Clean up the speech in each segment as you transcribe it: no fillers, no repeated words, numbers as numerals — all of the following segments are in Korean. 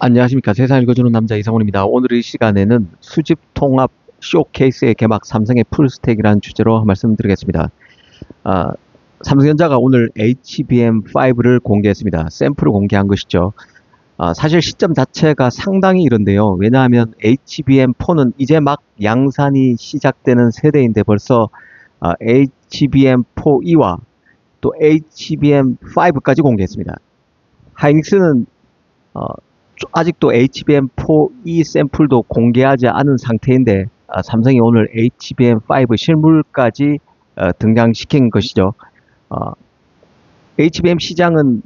안녕하십니까. 세상 읽어주는 남자 이상훈입니다. 오늘 이 시간에는 수집 통합 쇼케이스의 개막 삼성의 풀스택이라는 주제로 말씀드리겠습니다. 아, 삼성전자가 오늘 HBM5를 공개했습니다. 샘플을 공개한 것이죠. 사실 시점 자체가 상당히 이른데요. 왜냐하면 HBM4는 이제 막 양산이 시작되는 세대인데 벌써 HBM4E와 또 HBM5까지 공개했습니다. 하이닉스는 아직도 HBM4E 샘플도 공개하지 않은 상태인데 삼성이 오늘 HBM5 실물까지 등장시킨 것이죠. HBM 시장은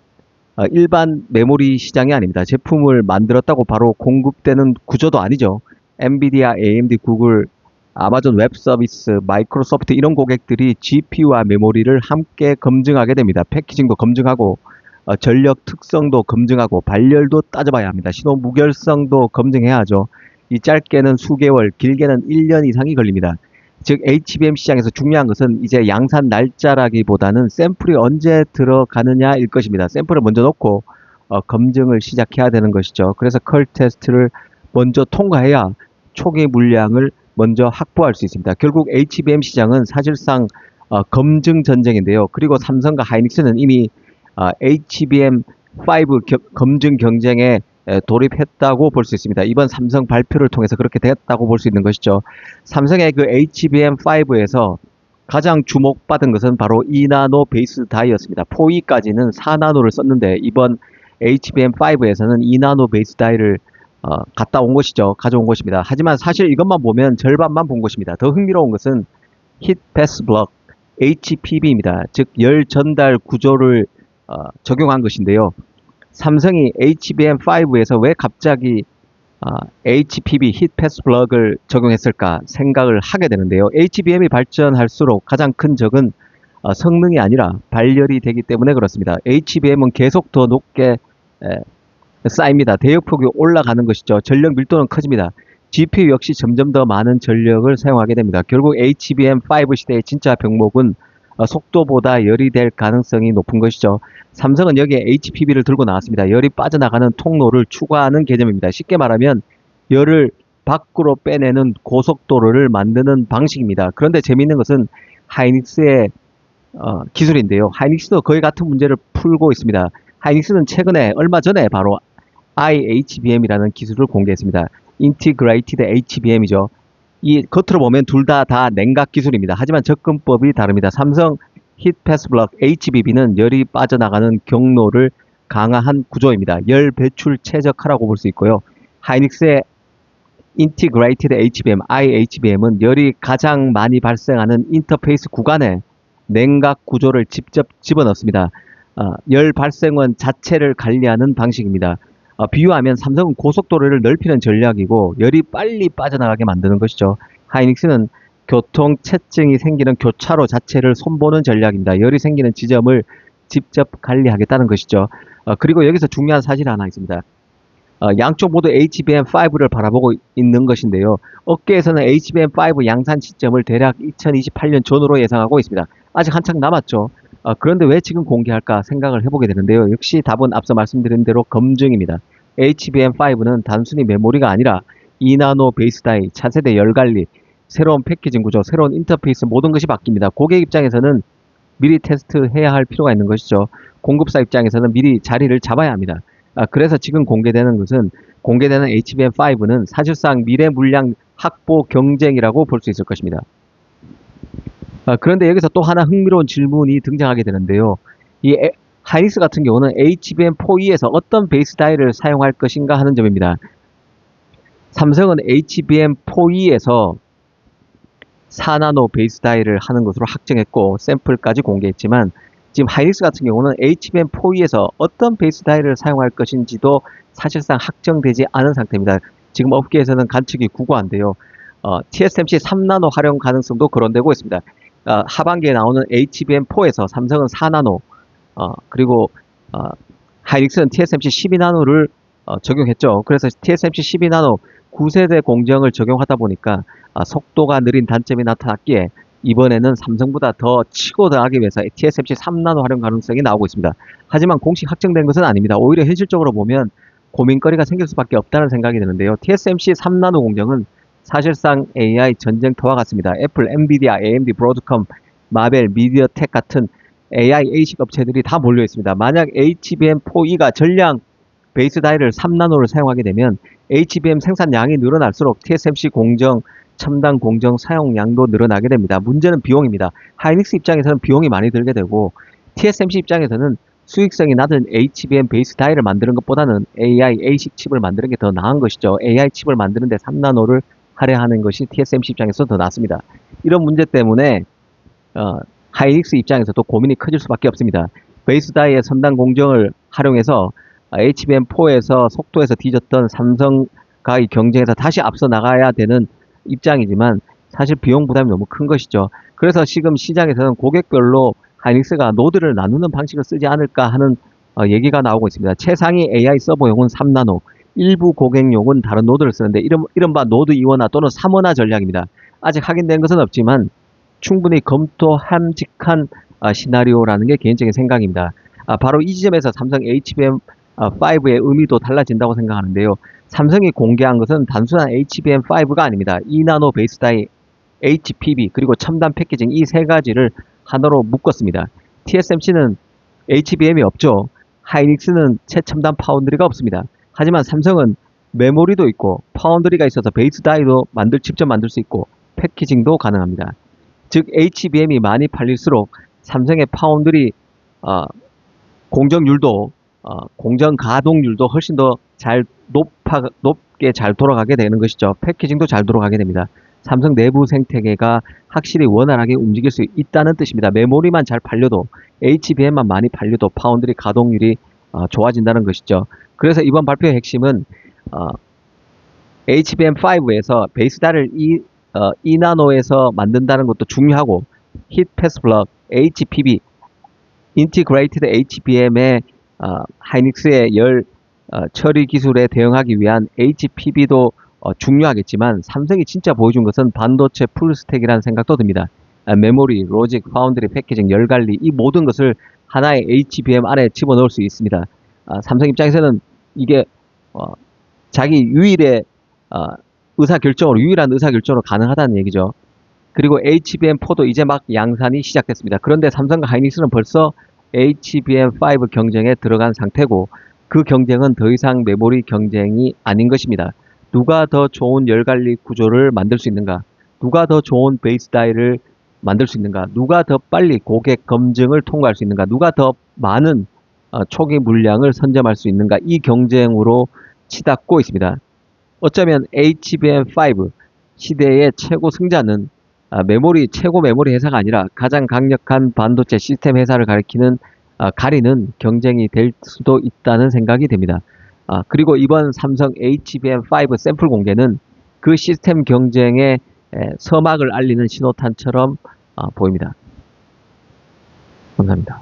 일반 메모리 시장이 아닙니다. 제품을 만들었다고 바로 공급되는 구조도 아니죠. 엔비디아, AMD, 구글, 아마존 웹 서비스, 마이크로소프트 이런 고객들이 GPU와 메모리를 함께 검증하게 됩니다. 패키징도 검증하고 전력 특성도 검증하고 발열도 따져봐야 합니다. 신호 무결성도 검증해야 하죠. 이 짧게는 수개월, 길게는 1년 이상이 걸립니다. 즉 HBM 시장에서 중요한 것은 이제 양산 날짜라기보다는 샘플이 언제 들어가느냐일 것입니다. 샘플을 먼저 놓고 검증을 시작해야 되는 것이죠. 그래서 컬 테스트를 먼저 통과해야 초기 물량을 먼저 확보할 수 있습니다. 결국 HBM 시장은 사실상 검증 전쟁인데요. 그리고 삼성과 하이닉스는 이미 HBM5 검증 경쟁에 돌입했다고 볼 수 있습니다. 이번 삼성 발표를 통해서 그렇게 됐다고 볼 수 있는 것이죠. 삼성의 그 HBM5에서 가장 주목받은 것은 바로 2나노 베이스 다이였습니다. 4E까지는 4나노를 썼는데 이번 HBM5에서는 2나노 베이스 다이를 갖다 온 것이죠. 가져온 것입니다. 하지만 사실 이것만 보면 절반만 본 것입니다. 더 흥미로운 것은 히트 패스 블럭 HPB입니다. 즉 열 전달 구조를 적용한 것인데요. 삼성이 HBM5에서 왜 갑자기 HPB 히트 패스 블럭을 적용했을까 생각을 하게 되는데요. HBM이 발전할수록 가장 큰 적은 성능이 아니라 발열이 되기 때문에 그렇습니다. HBM은 계속 더 높게 쌓입니다. 대역폭이 올라가는 것이죠. 전력 밀도는 커집니다. GPU 역시 점점 더 많은 전력을 사용하게 됩니다. 결국 HBM5 시대의 진짜 병목은 속도보다 열이 될 가능성이 높은 것이죠. 삼성은 여기에 HPB를 들고 나왔습니다. 열이 빠져나가는 통로를 추가하는 개념입니다. 쉽게 말하면 열을 밖으로 빼내는 고속도로를 만드는 방식입니다. 그런데 재미있는 것은 하이닉스의 기술인데요. 하이닉스도 거의 같은 문제를 풀고 있습니다. 하이닉스는 최근에 얼마 전에 바로 IHBM이라는 기술을 공개했습니다. Integrated HBM이죠. 이 겉으로 보면 둘 다 냉각 기술입니다. 하지만 접근법이 다릅니다. 삼성 히트 패스 블럭 HBB는 열이 빠져나가는 경로를 강화한 구조입니다. 열 배출 최적화라고 볼 수 있고요. 하이닉스의 Integrated HBM, IHBM은 열이 가장 많이 발생하는 인터페이스 구간에 냉각 구조를 직접 집어넣습니다. 열 발생원 자체를 관리하는 방식입니다. 비유하면 삼성은 고속도로를 넓히는 전략이고 열이 빨리 빠져나가게 만드는 것이죠. 하이닉스는 교통체증이 생기는 교차로 자체를 손보는 전략입니다. 열이 생기는 지점을 직접 관리하겠다는 것이죠. 그리고 여기서 중요한 사실 하나 있습니다. 양쪽 모두 HBM5를 바라보고 있는 것인데요. 업계에서는 HBM5 양산 시점을 대략 2028년 전후로 예상하고 있습니다. 아직 한참 남았죠. 그런데 왜 지금 공개할까 생각을 해보게 되는데요. 역시 답은 앞서 말씀드린 대로 검증입니다. HBM5는 단순히 메모리가 아니라 2나노 베이스 다이, 차세대 열관리, 새로운 패키징 구조, 새로운 인터페이스 모든 것이 바뀝니다. 고객 입장에서는 미리 테스트해야 할 필요가 있는 것이죠. 공급사 입장에서는 미리 자리를 잡아야 합니다. 그래서 지금 공개되는 HBM5는 사실상 미래 물량 확보 경쟁이라고 볼 수 있을 것입니다. 그런데 여기서 또 하나 흥미로운 질문이 등장하게 되는데요. 이 하이닉스 같은 경우는 HBM4E에서 어떤 베이스 다이를 사용할 것인가 하는 점입니다. 삼성은 HBM4E에서 4나노 베이스 다이를 하는 것으로 확정했고 샘플까지 공개했지만 지금 하이닉스 같은 경우는 HBM4E에서 어떤 베이스 다이를 사용할 것인지도 사실상 확정되지 않은 상태입니다. 지금 업계에서는 관측이 구구한데요. TSMC 3나노 활용 가능성도 거론되고 있습니다. 하반기에 나오는 HBM4에서 삼성은 4나노, 그리고 하이닉스는 TSMC 12나노를 적용했죠. 그래서 TSMC 12나노 9세대 공정을 적용하다 보니까 속도가 느린 단점이 나타났기에 이번에는 삼성보다 더 치고 들어가기 위해서 TSMC 3나노 활용 가능성이 나오고 있습니다. 하지만 공식 확정된 것은 아닙니다. 오히려 현실적으로 보면 고민거리가 생길 수밖에 없다는 생각이 드는데요. TSMC 3나노 공정은 사실상 AI 전쟁터와 같습니다. 애플, 엔비디아, AMD, 브로드컴, 마벨, 미디어텍 같은 AI ASIC 업체들이 다 몰려 있습니다. 만약 HBM4E가 전량 베이스 다이를 3나노를 사용하게 되면 HBM 생산량이 늘어날수록 TSMC 공정, 첨단 공정 사용량도 늘어나게 됩니다. 문제는 비용입니다. 하이닉스 입장에서는 비용이 많이 들게 되고 TSMC 입장에서는 수익성이 낮은 HBM 베이스 다이를 만드는 것보다는 AI ASIC 칩을 만드는 게 더 나은 것이죠. AI 칩을 만드는데 3나노를 할애하는 것이 TSMC 입장에서 더 낫습니다. 이런 문제 때문에 하이닉스 입장에서도 고민이 커질 수밖에 없습니다. 베이스 다이의 첨단 공정을 활용해서 HBM4에서 속도에서 뒤졌던 삼성과의 경쟁에서 다시 앞서 나가야 되는 입장이지만 사실 비용 부담이 너무 큰 것이죠. 그래서 지금 시장에서는 고객별로 하이닉스가 노드를 나누는 방식을 쓰지 않을까 하는 얘기가 나오고 있습니다. 최상위 AI 서버용은 3나노, 일부 고객용은 다른 노드를 쓰는데 이른바 노드 2원화 또는 3원화 전략입니다. 아직 확인된 것은 없지만 충분히 검토함직한 시나리오라는 게 개인적인 생각입니다. 바로 이 지점에서 삼성 HBM5의 의미도 달라진다고 생각하는데요. 삼성이 공개한 것은 단순한 HBM5가 아닙니다. 2나노 베이스 다이, HPB, 그리고 첨단 패키징 이 세 가지를 하나로 묶었습니다. TSMC는 HBM이 없죠. 하이닉스는 최첨단 파운드리가 없습니다. 하지만 삼성은 메모리도 있고 파운드리가 있어서 베이스 다이도 직접 만들 수 있고 패키징도 가능합니다. 즉 HBM이 많이 팔릴수록 삼성의 파운드리 공정률도 공정 가동률도 훨씬 더 높게 잘 돌아가게 되는 것이죠. 패키징도 잘 돌아가게 됩니다. 삼성 내부 생태계가 확실히 원활하게 움직일 수 있다는 뜻입니다. 메모리만 잘 팔려도 HBM만 많이 팔려도 파운드리 가동률이 좋아진다는 것이죠. 그래서 이번 발표의 핵심은 HBM5에서 베이스 다이를 2나노에서 만든다는 것도 중요하고 힛 패스 블럭, HPB, 인티그레이티드 HBM의 하이닉스의 열 처리 기술에 대응하기 위한 HPB도 중요하겠지만 삼성이 진짜 보여준 것은 반도체 풀스택이라는 생각도 듭니다. 메모리, 로직, 파운드리, 패키징, 열관리 이 모든 것을 하나의 HBM 안에 집어넣을 수 있습니다. 삼성 입장에서는 이게 자기 유일한 의사결정으로 가능하다는 얘기죠. 그리고 HBM4도 이제 막 양산이 시작됐습니다. 그런데 삼성과 하이닉스는 벌써 HBM5 경쟁에 들어간 상태고 그 경쟁은 더 이상 메모리 경쟁이 아닌 것입니다. 누가 더 좋은 열관리 구조를 만들 수 있는가? 누가 더 좋은 베이스 다이를 만들 수 있는가? 누가 더 빨리 고객 검증을 통과할 수 있는가? 누가 더 많은 초기 물량을 선점할 수 있는가? 이 경쟁으로 치닫고 있습니다. 어쩌면 HBM5 시대의 최고 승자는 최고 메모리 회사가 아니라 가장 강력한 반도체 시스템 회사를 가리는 경쟁이 될 수도 있다는 생각이 됩니다. 그리고 이번 삼성 HBM5 샘플 공개는 그 시스템 경쟁의 서막을 알리는 신호탄처럼 보입니다. 감사합니다.